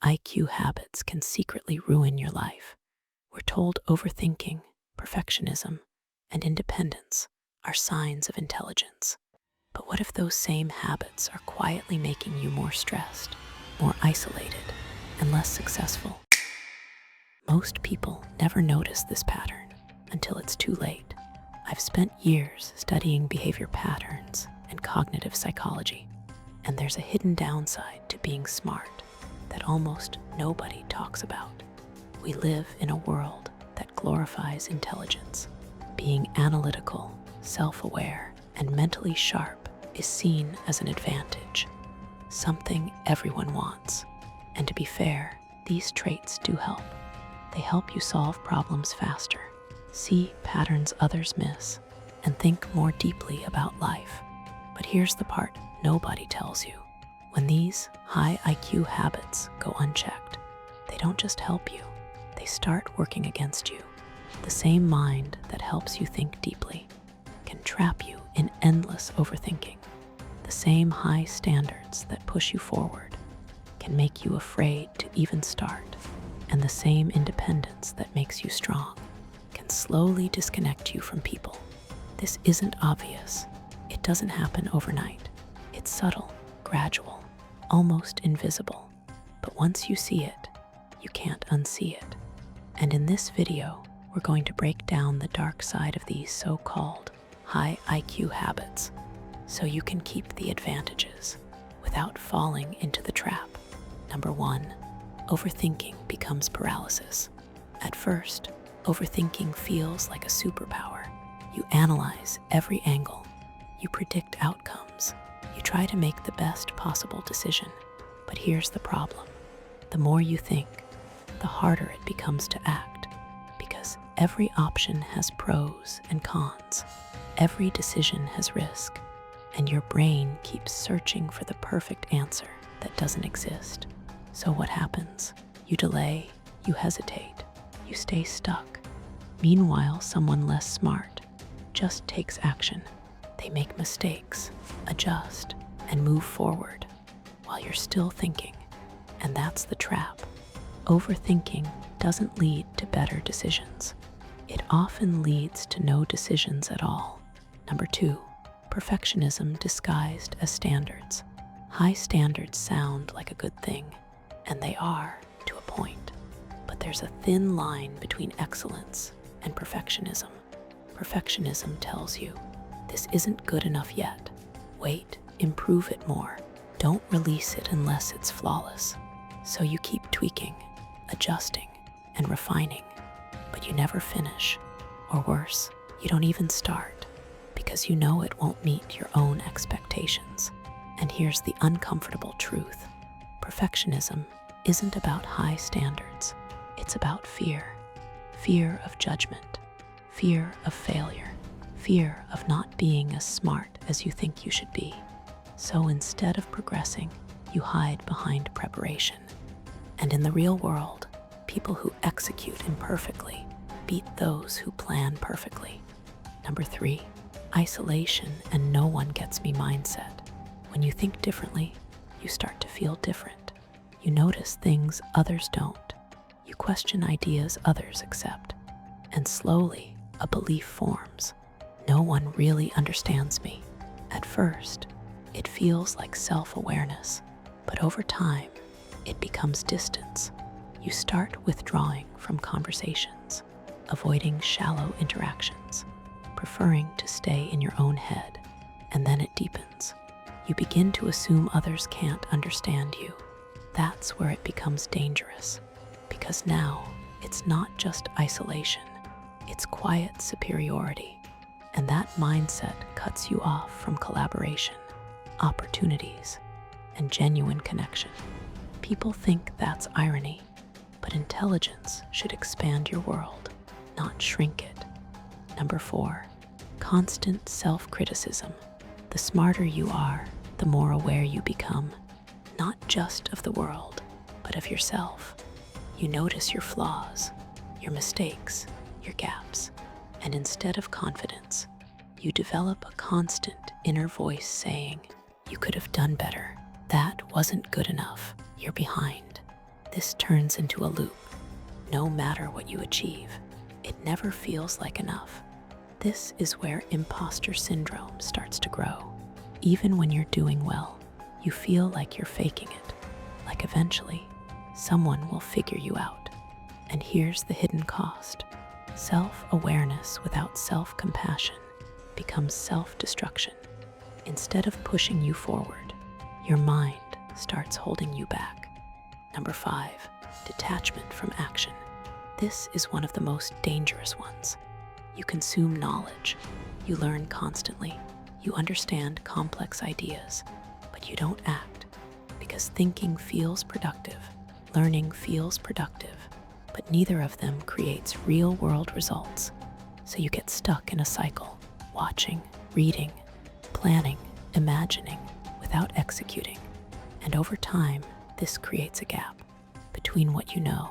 high IQ habits can secretly ruin your life. We're told overthinking, perfectionism, and independence are signs of intelligence. But what if those same habits are quietly making you more stressed, more isolated, and less successful? Most people never notice this pattern until it's too late. I've spent years studying behavior patterns and cognitive psychology, and there's a hidden downside to being smart that almost nobody talks about. We live in a world that glorifies intelligence. Being analytical, self-aware, and mentally sharp is seen as an advantage, something everyone wants. And to be fair, these traits do help. They help you solve problems faster, see patterns others miss, and think more deeply about life. But here's the part nobody tells you. When these high IQ habits go unchecked, they don't just help you, they start working against you. The same mind that helps you think deeply can trap you in endless overthinking. The same high standards that push you forward can make you afraid to even start. And the same independence that makes you strong can slowly disconnect you from people. This isn't obvious. It doesn't happen overnight. It's subtle, gradual, almost invisible. But once you see it, you can't unsee it. And in this video, we're going to break down the dark side of these so-called high IQ habits so you can keep the advantages without falling into the trap. Number 1, overthinking becomes paralysis. At first, overthinking feels like a superpower. You analyze every angle, you predict outcomes, you try to make the best possible decision. But here's the problem. The more you think, the harder it becomes to act, because every option has pros and cons. Every decision has risk, and your brain keeps searching for the perfect answer that doesn't exist. So what happens? You delay, you hesitate, you stay stuck. Meanwhile, someone less smart just takes action. They make mistakes, adjust, and move forward while you're still thinking. And that's the trap. Overthinking doesn't lead to better decisions. It often leads to no decisions at all. Number 2, perfectionism disguised as standards. High standards sound like a good thing, and they are to a point. But there's a thin line between excellence and perfectionism. Perfectionism tells you, this isn't good enough yet. Wait, improve it more. Don't release it unless it's flawless. So you keep tweaking, adjusting, and refining, but you never finish. Or worse, you don't even start, because you know it won't meet your own expectations. And here's the uncomfortable truth. Perfectionism isn't about high standards. It's about fear. Fear of judgment, fear of failure, fear of not being as smart as you think you should be. So instead of progressing, you hide behind preparation. And in the real world, people who execute imperfectly beat those who plan perfectly. Number 3, isolation and no one gets me mindset. When you think differently, you start to feel different. You notice things others don't. You question ideas others accept. And slowly, a belief forms. No one really understands me. At first, it feels like self-awareness, but over time, it becomes distance. You start withdrawing from conversations, avoiding shallow interactions, preferring to stay in your own head, and then it deepens. You begin to assume others can't understand you. That's where it becomes dangerous, because now it's not just isolation, it's quiet superiority, and that mindset cuts you off from collaboration, opportunities, and genuine connection. People think that's irony, but intelligence should expand your world, not shrink it. Number 4, constant self-criticism. The smarter you are, the more aware you become, not just of the world, but of yourself. You notice your flaws, your mistakes, your gaps, and instead of confidence, you develop a constant inner voice saying, "You could have done better. That wasn't good enough. You're behind." This turns into a loop. No matter what you achieve, it never feels like enough. This is where imposter syndrome starts to grow. Even when you're doing well, you feel like you're faking it, like eventually someone will figure you out. And here's the hidden cost. Self-awareness without self-compassion becomes self-destruction. Instead of pushing you forward, your mind starts holding you back. Number 5, detachment from action. This is one of the most dangerous ones. You consume knowledge, you learn constantly, you understand complex ideas, but you don't act because thinking feels productive, learning feels productive, but neither of them creates real-world results. So you get stuck in a cycle, watching, reading, planning, imagining, without executing. And over time, this creates a gap between what you know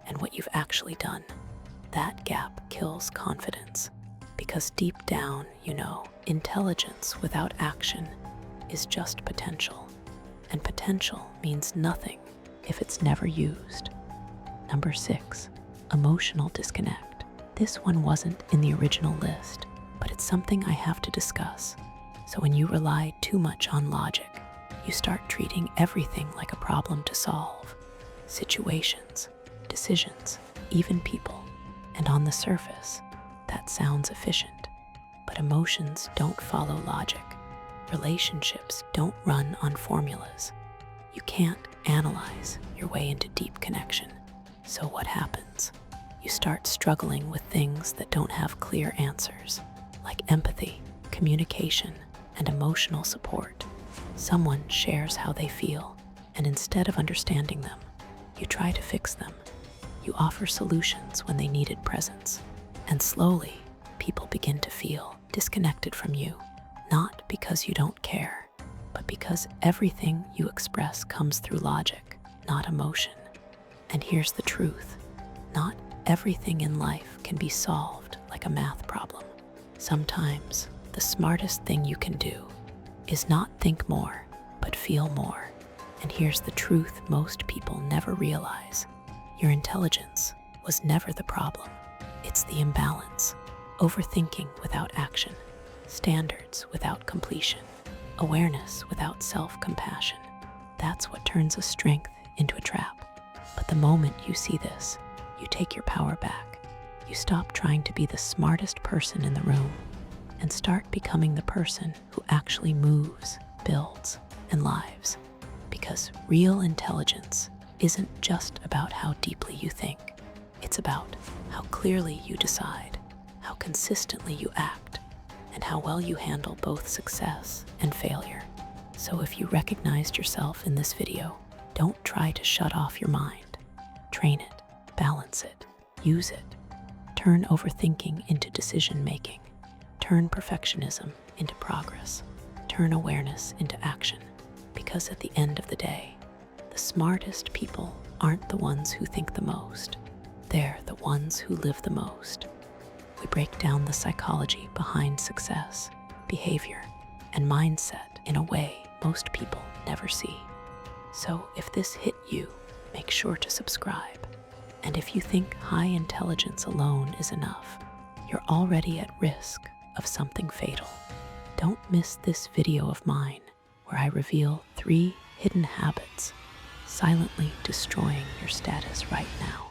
and what you've actually done. That gap kills confidence because deep down, you know, intelligence without action is just potential. And potential means nothing if it's never used. Number 6, emotional disconnect. This one wasn't in the original list, but it's something I have to discuss. So when you rely too much on logic, you start treating everything like a problem to solve. Situations, decisions, even people. And on the surface, that sounds efficient. But emotions don't follow logic. Relationships don't run on formulas. You can't analyze your way into deep connection. So what happens? You start struggling with things that don't have clear answers, like empathy, communication, and emotional support. Someone shares how they feel, and instead of understanding them, you try to fix them. You offer solutions when they needed presence. And slowly, people begin to feel disconnected from you, not because you don't care, but because everything you express comes through logic, not emotion. And here's the truth. Not everything in life can be solved like a math problem. Sometimes, the smartest thing you can do is not think more, but feel more. And here's the truth most people never realize. Your intelligence was never the problem. It's the imbalance. Overthinking without action, standards without completion, awareness without self-compassion. That's what turns a strength into a trap. But the moment you see this, you take your power back. You stop trying to be the smartest person in the room and start becoming the person who actually moves, builds, and lives. Because real intelligence isn't just about how deeply you think. It's about how clearly you decide, how consistently you act, and how well you handle both success and failure. So if you recognized yourself in this video, don't try to shut off your mind. Train it, balance it, use it. Turn overthinking into decision-making. Turn perfectionism into progress. Turn awareness into action. Because at the end of the day, the smartest people aren't the ones who think the most. They're the ones who live the most. We break down the psychology behind success, behavior, and mindset in a way most people never see. So if this hit you, make sure to subscribe. And if you think high intelligence alone is enough, you're already at risk of something fatal. Don't miss this video of mine where I reveal 3 hidden habits silently destroying your status right now.